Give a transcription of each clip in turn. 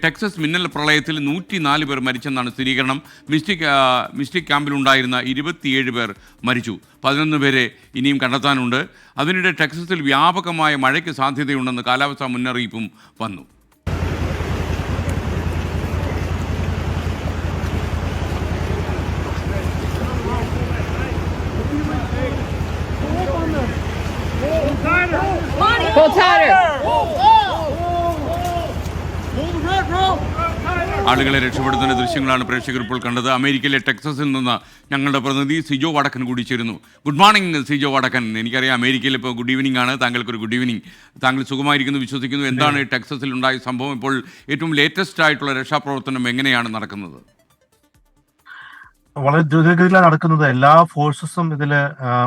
Texas മിന്നൽ പ്രളയത്തിൽ 104 പേർ മരിച്ചെന്നാണ് സ്ഥിരീകരണം. മിസ്റ്റിക് ക്യാമ്പിലുണ്ടായിരുന്ന 27 പേർ മരിച്ചു. 11 പേരെ ഇനിയും കണ്ടെത്താനുണ്ട്. അതിനിടെ ടെക്സസിൽ വ്യാപകമായ മഴയ്ക്ക് സാധ്യതയുണ്ടെന്ന് കാലാവസ്ഥാ മുന്നറിയിപ്പും വന്നു. ആളുകളെ രക്ഷപ്പെടുത്തുന്ന ദൃശ്യങ്ങളാണ് പ്രേക്ഷകർ ഇപ്പോൾ കണ്ടത്. അമേരിക്കയിലെ ടെക്സസിൽ നിന്ന് ഞങ്ങളുടെ പ്രതിനിധി സിജോ വടക്കൻ കൂടി ചേരുന്നു. ഗുഡ് മോർണിംഗ് സിജോ വടക്കൻ. എനിക്കറിയാം അമേരിക്കയിൽ ഇപ്പോൾ ഗുഡ് ഈവനിംഗ് ആണ്. താങ്കൾക്കൊരു ഗുഡ് ഈവനിംഗ്. താങ്കൾ സുഖമായിരിക്കുന്നു വിശ്വസിക്കുന്നു. എന്താണ് ടെക്സസിൽ ഉണ്ടായ സംഭവം? ഇപ്പോൾ ഏറ്റവും ലേറ്റസ്റ്റ് ആയിട്ടുള്ള രക്ഷാപ്രവർത്തനം എങ്ങനെയാണ് നടക്കുന്നത്? വളരെ ദ്രുതഗതിയിലാണ് നടക്കുന്നത്. എല്ലാ ഫോഴ്സസും ഇതിൽ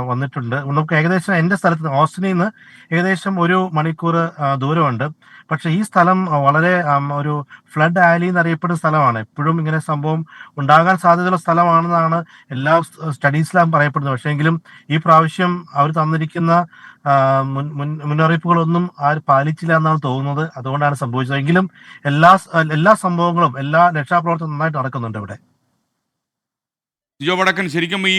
വന്നിട്ടുണ്ട്. നമുക്ക് ഏകദേശം എൻ്റെ സ്ഥലത്ത് ഓസ്റ്റിനിൽ നിന്ന് ഏകദേശം 1 മണിക്കൂർ ദൂരമുണ്ട്. പക്ഷെ ഈ സ്ഥലം വളരെ ഒരു ഫ്ലഡ് ആലി എന്നറിയപ്പെടുന്ന സ്ഥലമാണ്. എപ്പോഴും ഇങ്ങനെ സംഭവം ഉണ്ടാകാൻ സാധ്യതയുള്ള സ്ഥലമാണെന്നാണ് എല്ലാ സ്റ്റഡീസിലും പറയപ്പെടുന്നത്. പക്ഷേ എങ്കിലും ഈ പ്രാവശ്യം അവർ തന്നിരിക്കുന്ന മുന്നറിയിപ്പുകളൊന്നും ആരും പാലിച്ചില്ല എന്നാണ് തോന്നുന്നത്. അതുകൊണ്ടാണ് സംഭവിച്ചത്. എങ്കിലും എല്ലാ സംഭവങ്ങളും എല്ലാ രക്ഷാപ്രവർത്തനം നന്നായിട്ട് നടക്കുന്നുണ്ട് ഇവിടെ. സിജോ വടക്കൻ, ശരിക്കും ഈ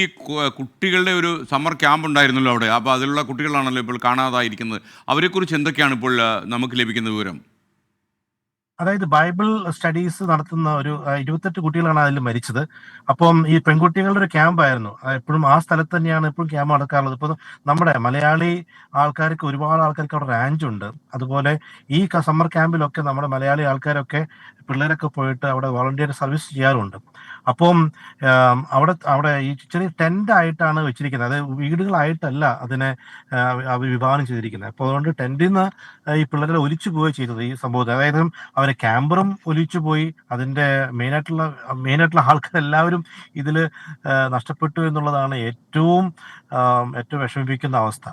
കുട്ടികളുടെ ഒരു സമ്മർ ക്യാമ്പ് ഉണ്ടായിരുന്നല്ലോ അവിടെ. അപ്പോൾ അതിലുള്ള കുട്ടികളാണല്ലോ ഇപ്പോൾ കാണാതായിരിക്കുന്നത്. അവരെക്കുറിച്ച് എന്തൊക്കെയാണ് ഇപ്പോൾ നമുക്ക് ലഭിക്കുന്ന വിവരം? അതായത് ബൈബിൾ സ്റ്റഡീസ് നടത്തുന്ന ഒരു 28 കുട്ടികളാണ് അതിൽ മരിച്ചത്. അപ്പം ഈ പെൺകുട്ടികളുടെ ഒരു ക്യാമ്പായിരുന്നു. എപ്പോഴും ആ സ്ഥലത്ത് തന്നെയാണ് എപ്പോഴും ക്യാമ്പ് നടക്കാറുള്ളത്. ഇപ്പോൾ നമ്മുടെ മലയാളി ആൾക്കാർക്ക് ഒരുപാട് ആൾക്കാർക്ക് അവിടെ റാഞ്ച് ഉണ്ട്. അതുപോലെ ഈ സമ്മർ ക്യാമ്പിലൊക്കെ നമ്മുടെ മലയാളി ആൾക്കാരൊക്കെ പിള്ളേരൊക്കെ പോയിട്ട് അവിടെ വോളണ്ടിയർ സർവീസ് ചെയ്യാറുണ്ട്. അപ്പം അവിടെ ഈ ചെറിയ ടെന്റ് ആയിട്ടാണ് വെച്ചിരിക്കുന്നത്. അത് വീടുകളായിട്ടല്ല അതിനെ വിഭാവനം ചെയ്തിരിക്കുന്നത്. അപ്പോൾ അതുകൊണ്ട് ടെന്റിൽ നിന്ന് ഈ പിള്ളേരെ ഒലിച്ചു പോവുകയും ചെയ്തത് ഈ സംഭവത്തിൽ. അതായത് അവരെ ക്യാമ്പറും ഒലിച്ചു പോയി. അതിന്റെ മെയിനായിട്ടുള്ള ആൾക്കാരെല്ലാവരും ഇതിൽ നഷ്ടപ്പെട്ടു എന്നുള്ളതാണ് ഏറ്റവും വിഷമിപ്പിക്കുന്ന അവസ്ഥ.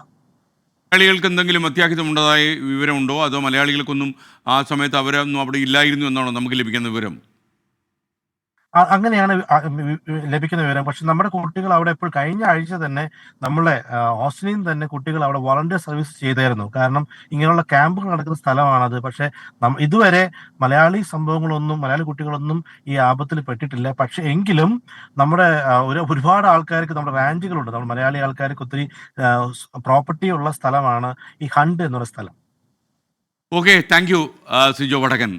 മലയാളികൾക്ക് എന്തെങ്കിലും അത്യാഹിതമുണ്ടതായ വിവരമുണ്ടോ? അതോ മലയാളികൾക്കൊന്നും ആ സമയത്ത് അവരൊന്നും അവിടെ ഇല്ലായിരുന്നു എന്നാണോ നമുക്ക് ലഭിക്കുന്ന വിവരം? അങ്ങനെയാണ് ലഭിക്കുന്ന വിവരം. പക്ഷെ നമ്മുടെ കുട്ടികൾ അവിടെ ഇപ്പോൾ കഴിഞ്ഞ ആഴ്ച തന്നെ നമ്മളെ ഓസ്റ്റിനിൽ നിന്ന് തന്നെ കുട്ടികൾ അവിടെ വോളണ്ടിയർ സർവീസ് ചെയ്തായിരുന്നു. കാരണം ഇങ്ങനെയുള്ള ക്യാമ്പുകൾ നടക്കുന്ന സ്ഥലമാണത്. പക്ഷെ ഇതുവരെ മലയാളി കുട്ടികളൊന്നും ഈ ആപത്തിൽ പെട്ടിട്ടില്ല. പക്ഷെ എങ്കിലും നമ്മുടെ ഒരുപാട് ആൾക്കാർക്ക് നമ്മുടെ റാഞ്ചുകളുണ്ട്. നമ്മുടെ മലയാളി ആൾക്കാർക്ക് ഒത്തിരി പ്രോപ്പർട്ടി ഉള്ള സ്ഥലമാണ് ഈ ഹണ്ട് എന്നുള്ള സ്ഥലം. ഓക്കെ, താങ്ക് യു സിജോ വടക്കൻ.